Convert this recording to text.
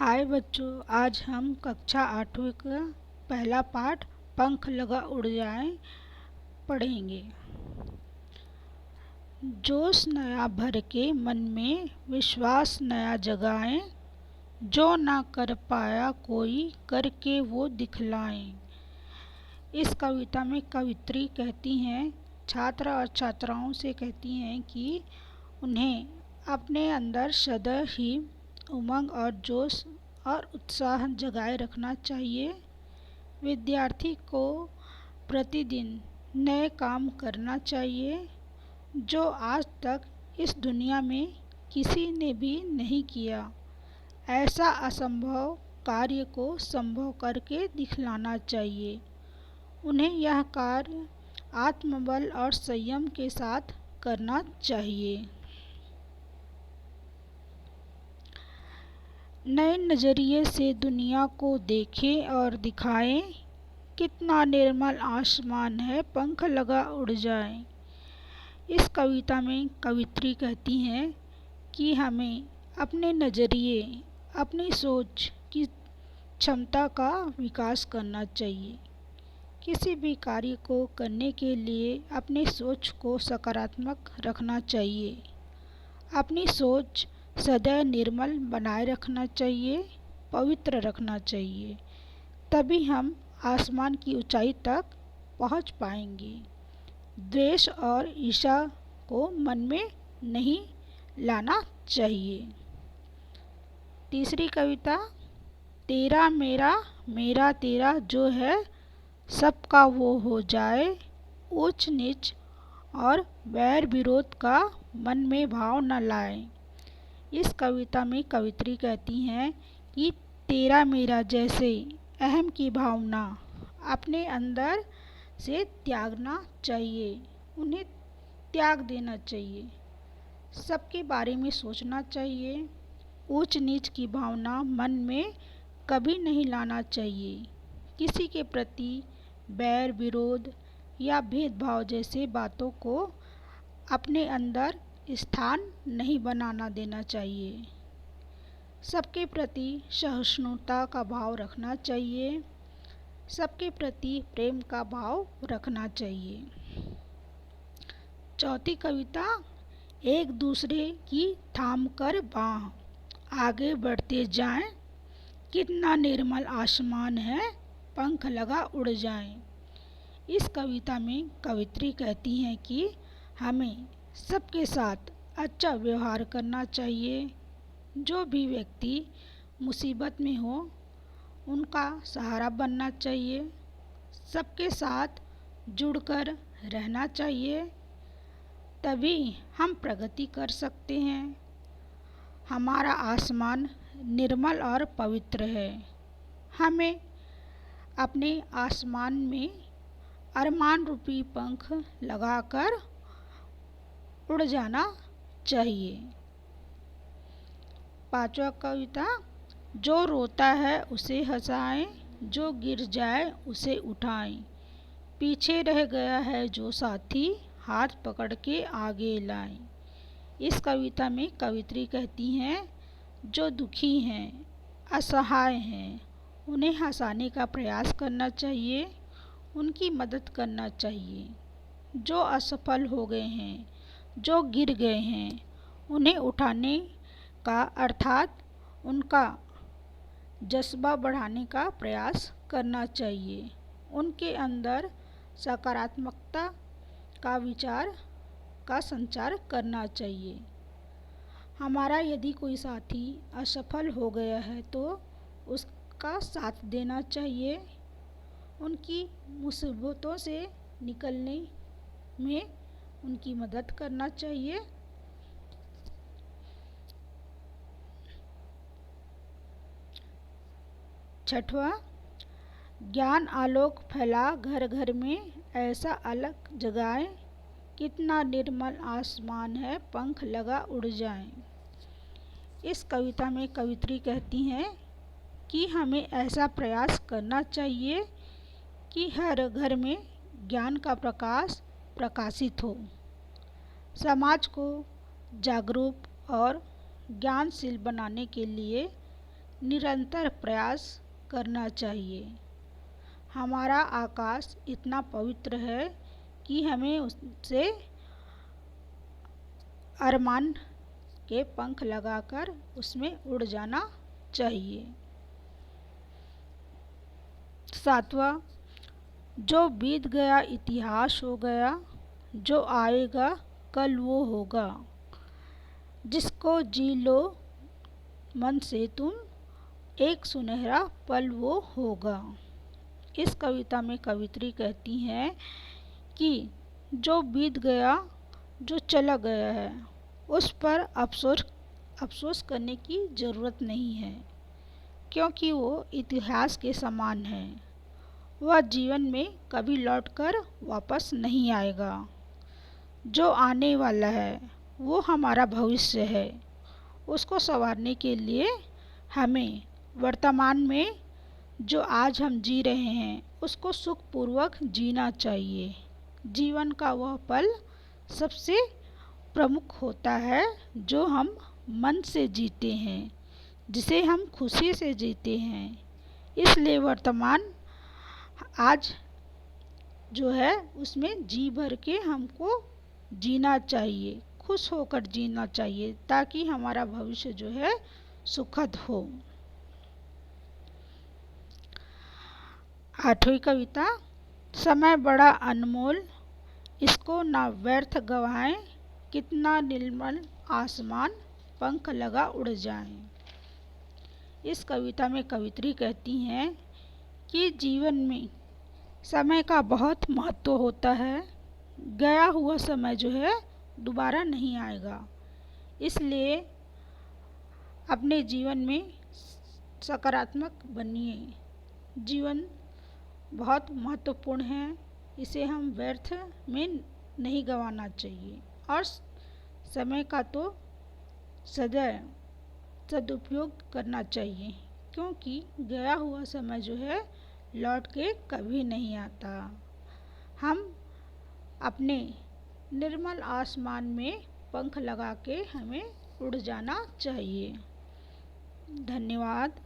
हाय बच्चों, आज हम कक्षा 8वीं का पहला पाठ पंख लगा उड़ जाएं पढ़ेंगे। जोश नया भर के मन में विश्वास नया जगाएं, जो ना कर पाया कोई करके वो दिखलाएं। इस कविता में कवित्री कहती हैं, छात्र और छात्राओं से कहती हैं कि उन्हें अपने अंदर सदैव ही उमंग और जोश और उत्साह जगाए रखना चाहिए। विद्यार्थी को प्रतिदिन नए काम करना चाहिए जो आज तक इस दुनिया में किसी ने भी नहीं किया। ऐसा असंभव कार्य को संभव करके दिखलाना चाहिए। उन्हें यह कार्य आत्मबल और संयम के साथ करना चाहिए। नए नज़रिए से दुनिया को देखें और दिखाएं, कितना निर्मल आसमान है, पंख लगा उड़ जाएं। इस कविता में कवित्री कहती हैं कि हमें अपने नज़रिए, अपनी सोच की क्षमता का विकास करना चाहिए। किसी भी कार्य को करने के लिए अपनी सोच को सकारात्मक रखना चाहिए। अपनी सोच सदैव निर्मल बनाए रखना चाहिए, पवित्र रखना चाहिए। तभी हम आसमान की ऊंचाई तक पहुंच पाएंगे। द्वेष और ईर्ष्या को मन में नहीं लाना चाहिए। तीसरी कविता, तेरा मेरा मेरा तेरा जो है सबका वो हो जाए, ऊंच नीच और वैर विरोध का मन में भाव न लाए। इस कविता में कवित्री कहती हैं कि तेरा मेरा जैसे अहम की भावना अपने अंदर से त्यागना चाहिए, उन्हें त्याग देना चाहिए। सबके बारे में सोचना चाहिए। ऊंच नीच की भावना मन में कभी नहीं लाना चाहिए। किसी के प्रति बैर विरोध या भेदभाव जैसे बातों को अपने अंदर स्थान नहीं बनाना देना चाहिए। सबके प्रति सहिष्णुता का भाव रखना चाहिए। सबके प्रति प्रेम का भाव रखना चाहिए। चौथी कविता, एक दूसरे की थाम कर बाँह आगे बढ़ते जाएं, कितना निर्मल आसमान है, पंख लगा उड़ जाएं। इस कविता में कवित्री कहती हैं कि हमें सबके साथ अच्छा व्यवहार करना चाहिए। जो भी व्यक्ति मुसीबत में हो उनका सहारा बनना चाहिए। सबके साथ जुड़कर रहना चाहिए, तभी हम प्रगति कर सकते हैं। हमारा आसमान निर्मल और पवित्र है। हमें अपने आसमान में अरमान रूपी पंख लगाकर उड़ जाना चाहिए। पांचवा कविता, जो रोता है उसे हंसाएं, जो गिर जाए उसे उठाएं, पीछे रह गया है जो साथी हाथ पकड़ के आगे लाएं। इस कविता में कवित्री कहती हैं, जो दुखी हैं, असहाय हैं, उन्हें हंसाने का प्रयास करना चाहिए, उनकी मदद करना चाहिए। जो असफल हो गए हैं, जो गिर गए हैं, उन्हें उठाने का अर्थात उनका जज्बा बढ़ाने का प्रयास करना चाहिए। उनके अंदर सकारात्मकता का विचार का संचार करना चाहिए। हमारा यदि कोई साथी असफल हो गया है तो उसका साथ देना चाहिए। उनकी मुसीबतों से निकलने में उनकी मदद करना चाहिए। छठवां, ज्ञान आलोक फैला घर घर में, ऐसा अलग जगाएं, कितना निर्मल आसमान है, पंख लगा उड़ जाएं। इस कविता में कवित्री कहती हैं कि हमें ऐसा प्रयास करना चाहिए कि हर घर में ज्ञान का प्रकाश प्रकाशित हो। समाज को जागरूक और ज्ञानशील बनाने के लिए निरंतर प्रयास करना चाहिए। हमारा आकाश इतना पवित्र है कि हमें उससे अरमान के पंख लगाकर उसमें उड़ जाना चाहिए। 7वां, जो बीत गया इतिहास हो गया, जो आएगा कल वो होगा, जिसको जी लो मन से तुम, एक सुनहरा पल वो होगा। इस कविता में कवित्री कहती हैं कि जो बीत गया, जो चला गया है, उस पर अफसोस करने की ज़रूरत नहीं है, क्योंकि वो इतिहास के समान है। वह जीवन में कभी लौटकर वापस नहीं आएगा। जो आने वाला है वो हमारा भविष्य है। उसको संवारने के लिए हमें वर्तमान में जो आज हम जी रहे हैं उसको सुखपूर्वक जीना चाहिए। जीवन का वह पल सबसे प्रमुख होता है जो हम मन से जीते हैं, जिसे हम खुशी से जीते हैं। इसलिए वर्तमान आज जो है उसमें जी भर के हमको जीना चाहिए, खुश होकर जीना चाहिए, ताकि हमारा भविष्य जो है सुखद हो। 8वीं कविता, समय बड़ा अनमोल, इसको ना व्यर्थ गवाएं, कितना निर्मल आसमान, पंख लगा उड़ जाएं। इस कविता में कवित्री कहती हैं कि जीवन में समय का बहुत महत्व होता है। गया हुआ समय जो है दोबारा नहीं आएगा। इसलिए अपने जीवन में सकारात्मक बनिए। जीवन बहुत महत्वपूर्ण है, इसे हम व्यर्थ में नहीं गंवाना चाहिए और समय का तो सदैव सदुपयोग करना चाहिए, क्योंकि गया हुआ समय जो है लौट के कभी नहीं आता। हम अपने निर्मल आसमान में पंख लगा के हमें उड़ जाना चाहिए। धन्यवाद।